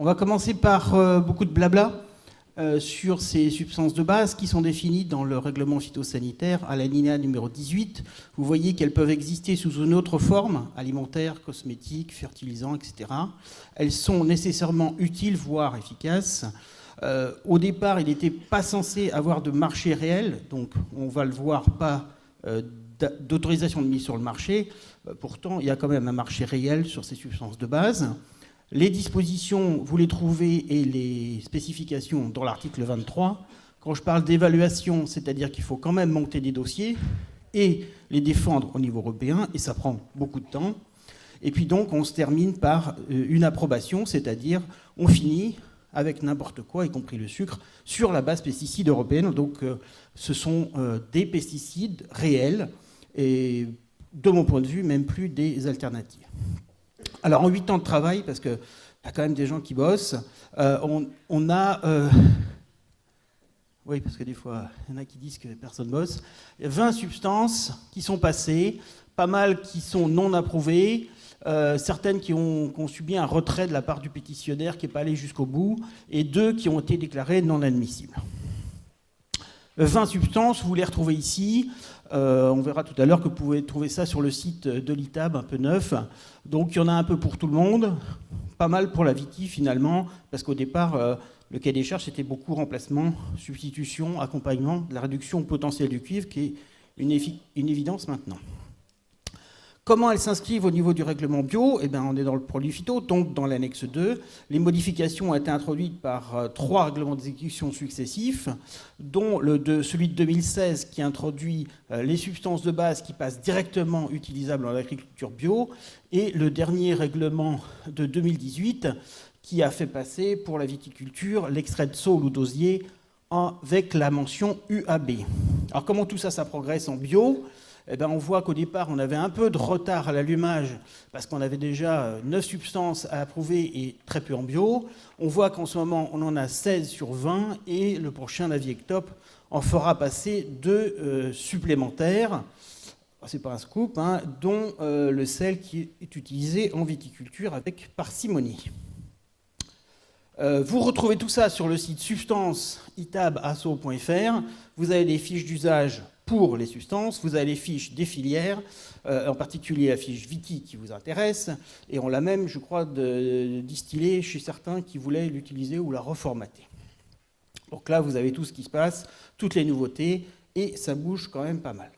On va commencer par beaucoup de blabla sur ces substances de base qui sont définies dans le règlement phytosanitaire à l'alinéa numéro 18. Vous voyez qu'elles peuvent exister sous une autre forme, alimentaire, cosmétique, fertilisant, etc. Elles sont nécessairement utiles, voire efficaces. Au départ, il n'était pas censé avoir de marché réel, donc on va le voir, pas d'autorisation de mise sur le marché. Pourtant, il y a quand même un marché réel sur ces substances de base. Les dispositions, vous les trouvez, et les spécifications dans l'article 23. Quand je parle d'évaluation, c'est-à-dire qu'il faut quand même monter des dossiers et les défendre au niveau européen, et ça prend beaucoup de temps. Et puis donc, on se termine par une approbation, c'est-à-dire on finit avec n'importe quoi, y compris le sucre, sur la base pesticide européenne. Donc ce sont des pesticides réels, et de mon point de vue, même plus des alternatives. Alors en 8 ans de travail, parce qu'il y a quand même des gens qui bossent, on a... oui, parce que des fois, il y en a qui disent que personne bosse. 20 substances qui sont passées, pas mal qui sont non approuvées, certaines qui ont subi un retrait de la part du pétitionnaire qui n'est pas allé jusqu'au bout, et 2 qui ont été déclarées non admissibles. 20 substances, vous les retrouvez ici. On verra tout à l'heure que vous pouvez trouver ça sur le site de l'ITAB, un peu neuf. Donc il y en a un peu pour tout le monde, pas mal pour la Viti finalement, parce qu'au départ, le cahier des charges, c'était beaucoup remplacement, substitution, accompagnement de la réduction potentielle du cuivre, qui est une évidence maintenant. Comment elles s'inscrivent au niveau du règlement bio ? Eh bien, on est dans le produit phyto, donc dans l'annexe 2. Les modifications ont été introduites par 3 règlements d'exécution successifs, dont celui de 2016 qui introduit les substances de base qui passent directement utilisables dans l'agriculture bio, et le dernier règlement de 2018 qui a fait passer pour la viticulture l'extrait de saule ou d'osier avec la mention UAB. Alors comment tout ça, ça progresse en bio ? Eh bien, on voit qu'au départ, on avait un peu de retard à l'allumage parce qu'on avait déjà 9 substances à approuver et très peu en bio. On voit qu'en ce moment, on en a 16 sur 20 et le prochain Naviectop en fera passer 2 supplémentaires. C'est pas un scoop, hein, dont le sel qui est utilisé en viticulture avec parcimonie. Vous retrouvez tout ça sur le site substance-itab-asso.fr. Vous avez les fiches d'usage pour les substances, vous avez les fiches des filières, en particulier la fiche Viti qui vous intéresse, et on l'a même, je crois, distillée chez certains qui voulaient l'utiliser ou la reformater. Donc là, vous avez tout ce qui se passe, toutes les nouveautés, et ça bouge quand même pas mal.